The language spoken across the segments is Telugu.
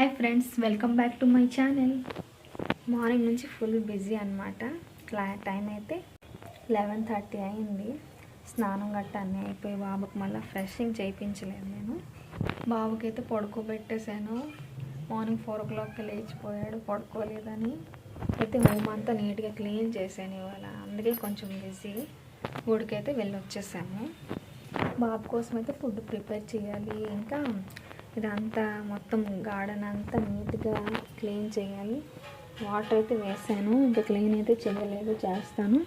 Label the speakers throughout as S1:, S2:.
S1: Hi friends, welcome back to my channel. Morning నుంచి ఫుల్ బిజీ అనమాట. టైం అయితే 11:30 అయింది. స్నానం గట్ట అన్నీ అయిపోయి బాబుకి మళ్ళీ ఫ్రెషింగ్ చేయించలేదు. నేను బాబుకి అయితే పడుకోబెట్టేశాను. Morning 4 o'clock లేచిపోయాడు, పడుకోలేదని. అయితే రూమ్ అంతా నీట్గా క్లీన్ చేశాను ఇవాళ. అందుకే కొంచెం బిజీ. ఊడికైతే వెళ్ళి వచ్చేసాము. బాబు కోసం అయితే ఫుడ్ ప్రిపేర్ చేయాలి. ఇంకా ఇదంతా మొత్తం గార్డెన్ అంతా నీట్గా క్లీన్ చేయాలి. వాటర్ అయితే వేసాను, ఇంకా క్లీన్ అయితే చేయలేదు, చేస్తాను.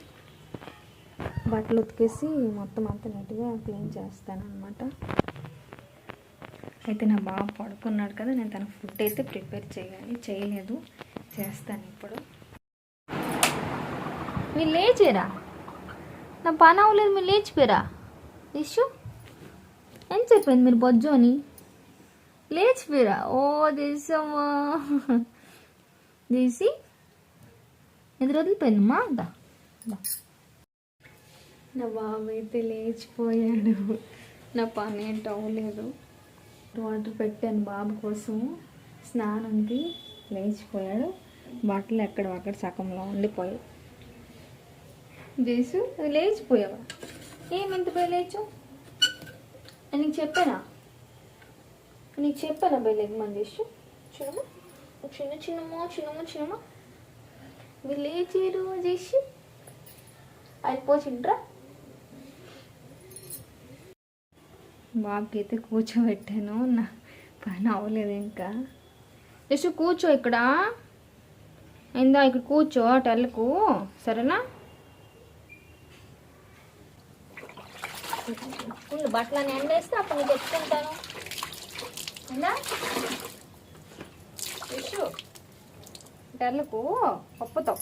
S1: బట్టలు ఉతికేసి మొత్తం అంతా నీట్గా క్లీన్ చేస్తాను అనమాట. అయితే నా బాబు పడుకున్నాడు కదా, నేను తన ఫుడ్ అయితే ప్రిపేర్ చేయాలి. చేయలేదు, చేస్తాను ఇప్పుడు. మీరు లేచారా? నా పని అవ్వలేదు, మీరు లేచిపోయారా? ఇష్యూ ఏం చెప్పింది మీరు బొజ్జు అని? లేచిపోయారా? ఓ దేశమ్మా, తీసి ఎదురు వదిలిపోయిందమ్మా. నా బాబు అయితే లేచిపోయాడు. నా పని ఏంటి అవ్వలేదు. వాటర్ పెట్టాను బాబు కోసం స్నానంకి. లేచిపోయాడు. బట్టలు ఎక్కడ సగంలో ఉండిపోయాయి. చేసు అది లేచిపోయావా? ఏమింత పోయి లేచు? నీకు చెప్పానా బయలుదేరమని చేసు? చిన్నమ్మా మీరు లేచారు చేసి అయిపోచిండ్రా. బాబుకి అయితే కూర్చోబెట్టాను. నా పని అవ్వలేదు ఇంకా. జస్ట్ కూర్చో ఇక్కడ, అయిందా? ఇక్కడ కూర్చో, టెల్లకు సరేనా? బట్టలని ఎండేస్తే అప్పుడు నీకు ఎత్తుకుంటాను. టెల్లకు పప్పుతో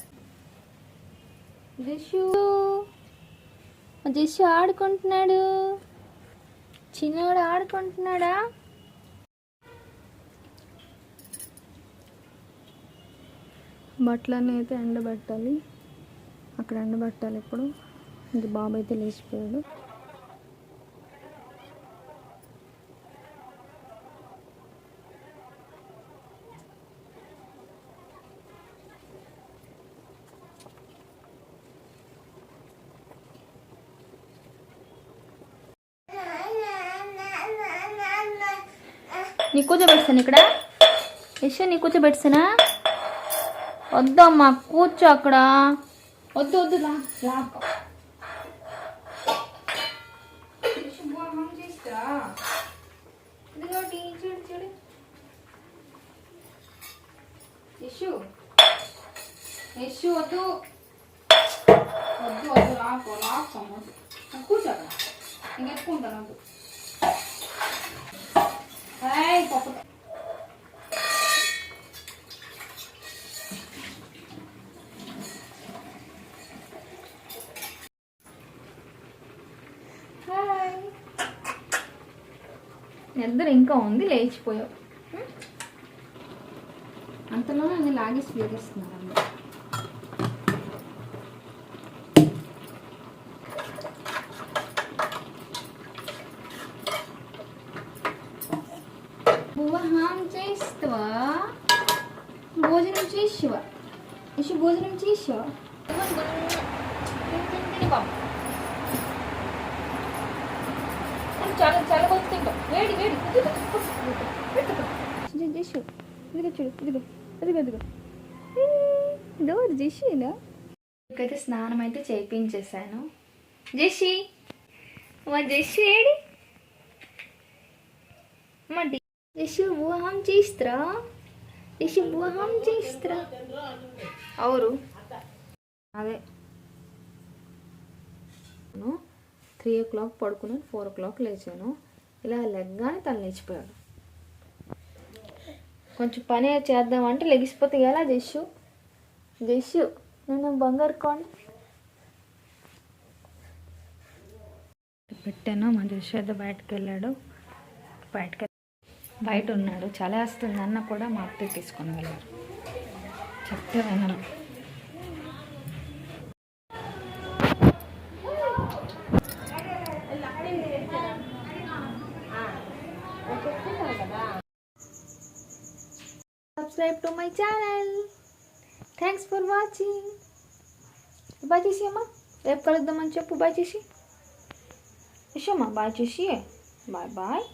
S1: జిషు ఆడుకుంటున్నాడు. చిన్నవాడు ఆడుకుంటున్నాడా? బట్టలన్నీ అయితే ఎండబెట్టాలి. అక్కడ ఎండబెట్టాలి ఇప్పుడు. ఇంక బాబు అయితే లేచిపోయాడు. నీ కూర్చోబెట్టాను ఇక్కడ. యశ్ నీ కూర్చోబెట్టానా? వద్దమ్మా, కూర్చో అక్కడ. వద్దు లాక్కో. చూడు యశ్ వద్దు లాక్కో. కూర్చో అక్కడ. ఇంకెత్తుకుంటాను. వద్దు. పప్పు నిద్ర ఇంకా ఉంది, లేచిపోయావు. అంతలోనే అన్ని లాగేసి వేగిస్తున్నారు. చేస్తావా? భోజనం చేసావా? యశు భోజనం చేసావా? చాలా కొద్ది తింటావు. వేడి చేసు. ఇదిగో చూడు, ఇదిగో డోర్ చేసినా. ఇకైతే స్నానం అయితే చేయించేసాను. జేసి మా జేసి ఏడి? మా యశు బుహం చేస్త్రా. అవురు అదే 3 o'clock పడుకున్నాను, 4 o'clock లేచాను. ఇలా లెగ్గానే తను లేచిపోయాడు. కొంచెం పని చేద్దామంటే లెగిసిపోతే ఎలా? జేసు నేను బంగారు కోండి పెట్టాను. మా జేసు అయితే బయట ఉన్నాడు. చలేస్తుంది అన్న కూడా మా అత్తే తీసుకొని వెళ్ళారు. చెప్తే వినను. subscribe to my channel. Thanks for watching. Bye చేసి అమ్మా, రేపు కలుద్దామని చెప్పు. బాయ్ చేసి యశమ్మా, బాయ్ చేసి బాయ్ బాయ్.